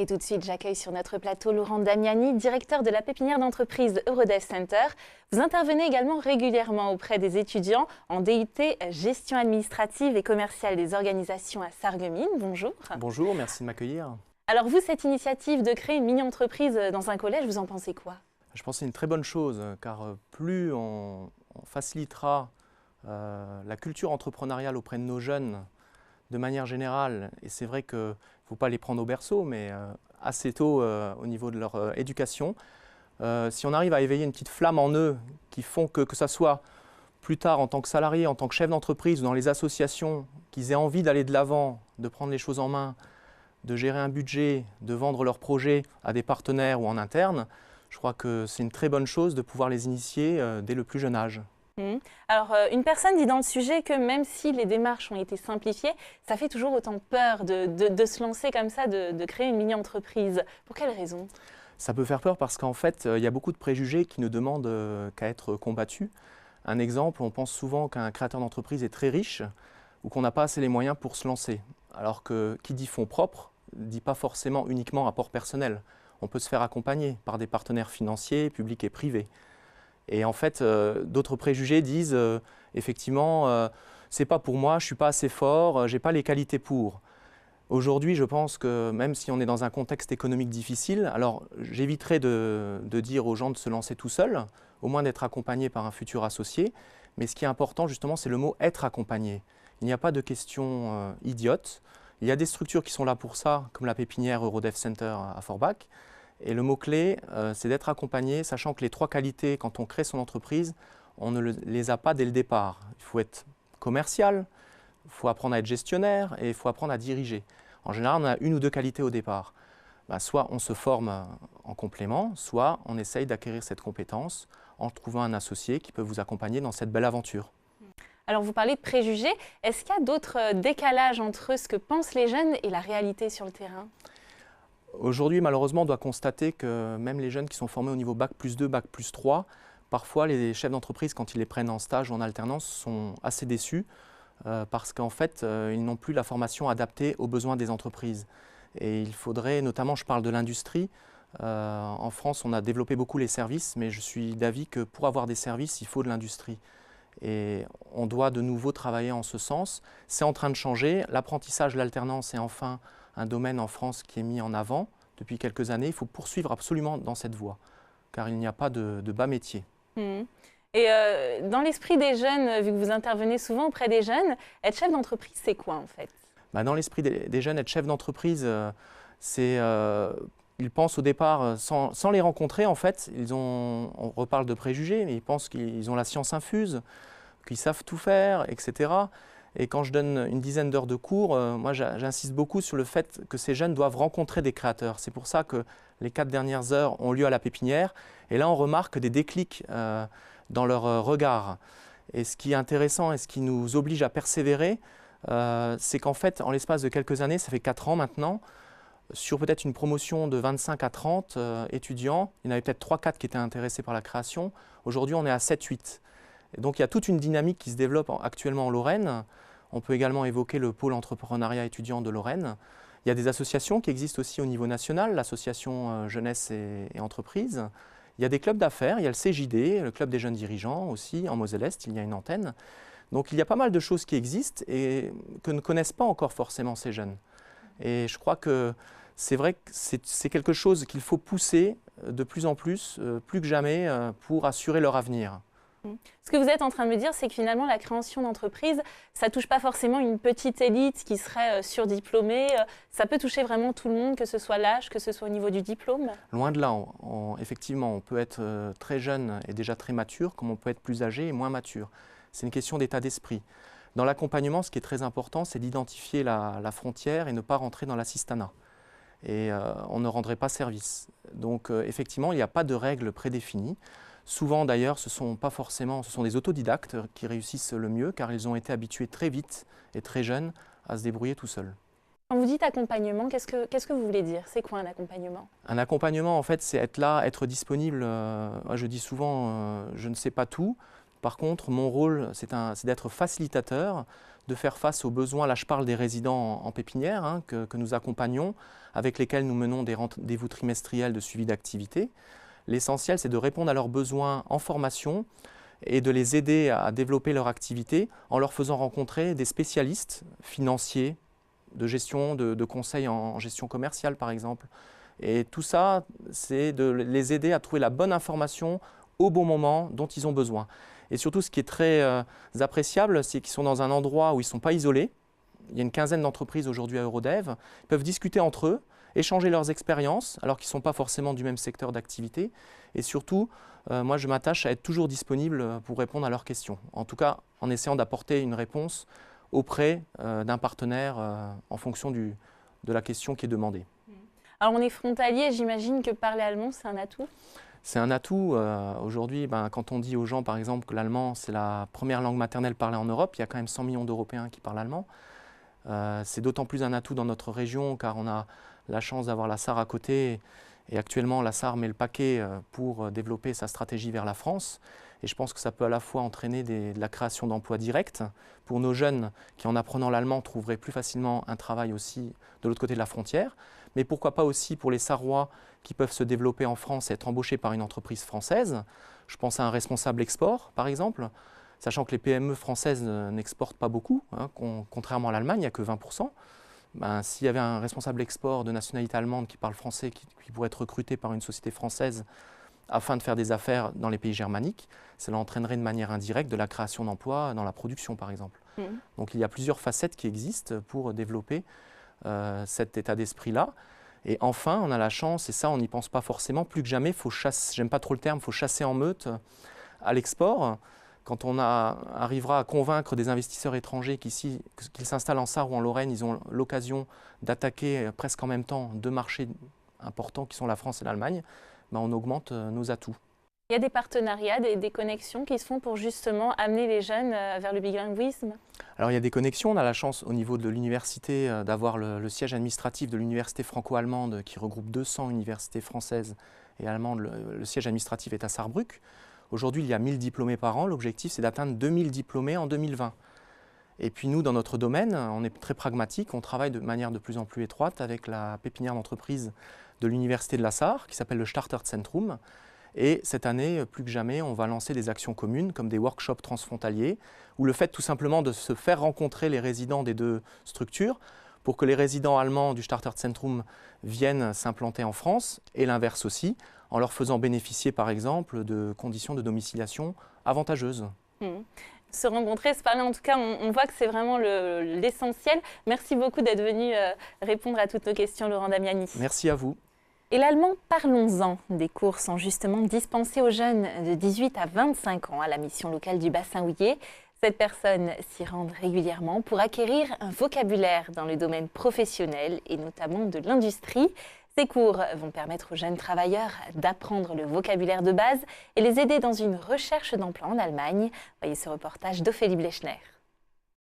Et tout de suite, j'accueille sur notre plateau Laurent Damiani, directeur de la pépinière d'entreprise Eurodev Center. Vous intervenez également régulièrement auprès des étudiants en DUT Gestion administrative et commerciale des organisations à Sarreguemines. Bonjour. Bonjour, merci de m'accueillir. Alors vous, cette initiative de créer une mini-entreprise dans un collège, vous en pensez quoi? Je pense que c'est une très bonne chose, car plus on facilitera la culture entrepreneuriale auprès de nos jeunes de manière générale, et c'est vrai qu'il ne faut pas les prendre au berceau, mais assez tôt au niveau de leur éducation, si on arrive à éveiller une petite flamme en eux qui font que ça soit plus tard en tant que salarié, en tant que chef d'entreprise ou dans les associations, qu'ils aient envie d'aller de l'avant, de prendre les choses en main, de gérer un budget, de vendre leurs projets à des partenaires ou en interne, je crois que c'est une très bonne chose de pouvoir les initier dès le plus jeune âge. Alors, une personne dit dans le sujet que même si les démarches ont été simplifiées, ça fait toujours autant peur de se lancer comme ça, de créer une mini-entreprise. Pour quelle raison? Ça peut faire peur parce qu'en fait, il y a beaucoup de préjugés qui ne demandent qu'à être combattus. Un exemple, on pense souvent qu'un créateur d'entreprise est très riche ou qu'on n'a pas assez les moyens pour se lancer. Alors que qui dit fonds propres ne dit pas forcément uniquement apport personnel. On peut se faire accompagner par des partenaires financiers, publics et privés. Et en fait, d'autres préjugés disent effectivement, c'est pas pour moi, je suis pas assez fort, j'ai pas les qualités pour. Aujourd'hui, je pense que même si on est dans un contexte économique difficile, alors j'éviterai de dire aux gens de se lancer tout seuls, au moins d'être accompagnés par un futur associé. Mais ce qui est important justement, c'est le mot être accompagné. Il n'y a pas de question idiote. Il y a des structures qui sont là pour ça, comme la pépinière Eurodev Center à Forbach. Et le mot-clé, c'est d'être accompagné, sachant que les trois qualités, quand on crée son entreprise, on ne les a pas dès le départ. Il faut être commercial, il faut apprendre à être gestionnaire et il faut apprendre à diriger. En général, on a une ou deux qualités au départ. Soit on se forme en complément, soit on essaye d'acquérir cette compétence en trouvant un associé qui peut vous accompagner dans cette belle aventure. Alors, vous parlez de préjugés. Est-ce qu'il y a d'autres décalages entre ce que pensent les jeunes et la réalité sur le terrain? Aujourd'hui, malheureusement, on doit constater que même les jeunes qui sont formés au niveau Bac+2, Bac+3, parfois les chefs d'entreprise, quand ils les prennent en stage ou en alternance, sont assez déçus parce qu'en fait, ils n'ont plus la formation adaptée aux besoins des entreprises. Et il faudrait, notamment, je parle de l'industrie, en France, on a développé beaucoup les services, mais je suis d'avis que pour avoir des services, il faut de l'industrie. Et on doit de nouveau travailler en ce sens. C'est en train de changer. L'apprentissage, l'alternance est enfin un domaine en France qui est mis en avant depuis quelques années. Il faut poursuivre absolument dans cette voie, car il n'y a pas de bas métier. Et dans l'esprit des jeunes, vu que vous intervenez souvent auprès des jeunes, être chef d'entreprise, c'est quoi en fait? Dans l'esprit des jeunes, être chef d'entreprise, ils pensent au départ, sans les rencontrer en fait, on reparle de préjugés, mais ils pensent qu'ils ont la science infuse, qu'ils savent tout faire, etc. Et quand je donne une dizaine d'heures de cours, moi j'insiste beaucoup sur le fait que ces jeunes doivent rencontrer des créateurs. C'est pour ça que les 4 dernières heures ont lieu à la pépinière. Et là, on remarque des déclics dans leur regard. Et ce qui est intéressant et ce qui nous oblige à persévérer, c'est qu'en fait, en l'espace de quelques années, ça fait 4 ans maintenant, sur peut-être une promotion de 25 à 30 étudiants, il y en avait peut-être 3-4 qui étaient intéressés par la création. Aujourd'hui, on est à 7-8. Et donc, il y a toute une dynamique qui se développe actuellement en Lorraine. On peut également évoquer le pôle entrepreneuriat étudiant de Lorraine. Il y a des associations qui existent aussi au niveau national, l'association jeunesse et entreprise. Il y a des clubs d'affaires, il y a le CJD, le club des jeunes dirigeants aussi, en Moselle-Est, il y a une antenne. Donc il y a pas mal de choses qui existent et que ne connaissent pas encore forcément ces jeunes. Et je crois que c'est vrai que c'est quelque chose qu'il faut pousser de plus en plus, plus que jamais, pour assurer leur avenir. Ce que vous êtes en train de me dire, c'est que finalement, la création d'entreprise, ça ne touche pas forcément une petite élite qui serait surdiplômée. Ça peut toucher vraiment tout le monde, que ce soit l'âge, que ce soit au niveau du diplôme. Loin de là, effectivement, on peut être très jeune et déjà très mature, comme on peut être plus âgé et moins mature. C'est une question d'état d'esprit. Dans l'accompagnement, ce qui est très important, c'est d'identifier la frontière et ne pas rentrer dans l'assistanat. Et on ne rendrait pas service. Donc effectivement, il n'y a pas de règles prédéfinies. Souvent d'ailleurs, ce sont des autodidactes qui réussissent le mieux car ils ont été habitués très vite et très jeunes à se débrouiller tout seuls. Quand vous dites accompagnement, qu'est-ce que vous voulez dire? C'est quoi un accompagnement? Un accompagnement, en fait, c'est être là, être disponible. Moi, je dis souvent, je ne sais pas tout. Par contre, mon rôle, c'est d'être facilitateur, de faire face aux besoins. Là, je parle des résidents en pépinière hein, que nous accompagnons, avec lesquels nous menons des rendez-vous trimestriels de suivi d'activité. L'essentiel, c'est de répondre à leurs besoins en formation et de les aider à développer leur activité en leur faisant rencontrer des spécialistes financiers, de gestion, de conseils en gestion commerciale par exemple. Et tout ça, c'est de les aider à trouver la bonne information au bon moment dont ils ont besoin. Et surtout, ce qui est très appréciable, c'est qu'ils sont dans un endroit où ils ne sont pas isolés. Il y a une quinzaine d'entreprises aujourd'hui à Eurodev. Ils peuvent discuter entre eux, échanger leurs expériences, alors qu'ils ne sont pas forcément du même secteur d'activité. Et surtout, moi, je m'attache à être toujours disponible pour répondre à leurs questions. En tout cas, en essayant d'apporter une réponse auprès d'un partenaire en fonction de la question qui est demandée. Alors, on est frontalier, j'imagine que parler allemand, c'est un atout? C'est un atout. Aujourd'hui, quand on dit aux gens, par exemple, que l'allemand, c'est la première langue maternelle parlée en Europe, il y a quand même 100 millions d'Européens qui parlent allemand. C'est d'autant plus un atout dans notre région, car on a la chance d'avoir la SAR à côté. Et actuellement, la SAR met le paquet pour développer sa stratégie vers la France. Et je pense que ça peut à la fois entraîner de la création d'emplois directs pour nos jeunes qui, en apprenant l'allemand, trouveraient plus facilement un travail aussi de l'autre côté de la frontière. Mais pourquoi pas aussi pour les Sarrois qui peuvent se développer en France et être embauchés par une entreprise française. Je pense à un responsable export, par exemple, sachant que les PME françaises n'exportent pas beaucoup, hein, contrairement à l'Allemagne, il n'y a que 20%. S'il y avait un responsable export de nationalité allemande qui parle français, qui pourrait être recruté par une société française afin de faire des affaires dans les pays germaniques, cela entraînerait de manière indirecte de la création d'emplois dans la production, par exemple. Donc il y a plusieurs facettes qui existent pour développer cet état d'esprit-là. Et enfin, on a la chance, et ça on n'y pense pas forcément, plus que jamais, il faut chasser, j'aime pas trop le terme, il faut chasser en meute à l'export. Quand on arrivera à convaincre des investisseurs étrangers qu'ils s'installent en Sarre ou en Lorraine, ils ont l'occasion d'attaquer presque en même temps deux marchés importants qui sont la France et l'Allemagne, on augmente nos atouts. Il y a des partenariats, des connexions qui se font pour justement amener les jeunes vers le bilinguisme? Alors il y a des connexions, on a la chance au niveau de l'université d'avoir le siège administratif de l'université franco-allemande qui regroupe 200 universités françaises et allemandes. Le siège administratif est à Sarrebruck. Aujourd'hui, il y a 1000 diplômés par an. L'objectif, c'est d'atteindre 2000 diplômés en 2020. Et puis nous, dans notre domaine, on est très pragmatique. On travaille de manière de plus en plus étroite avec la pépinière d'entreprise de l'université de la Sarre, qui s'appelle le Starterzentrum. Et cette année, plus que jamais, on va lancer des actions communes, comme des workshops transfrontaliers, ou le fait tout simplement de se faire rencontrer les résidents des deux structures, pour que les résidents allemands du Starterzentrum viennent s'implanter en France, et l'inverse aussi, en leur faisant bénéficier par exemple de conditions de domiciliation avantageuses. Se rencontrer, se parler, en tout cas, on voit que c'est vraiment l'essentiel. Merci beaucoup d'être venu répondre à toutes nos questions, Laurent Damiani. Merci à vous. Et l'allemand, parlons-en. Des cours sont justement dispensés aux jeunes de 18 à 25 ans à la mission locale du bassin houiller. Cette personne s'y rend régulièrement pour acquérir un vocabulaire dans le domaine professionnel et notamment de l'industrie. Ces cours vont permettre aux jeunes travailleurs d'apprendre le vocabulaire de base et les aider dans une recherche d'emploi en Allemagne. Voyez ce reportage d'Ophélie Blechner.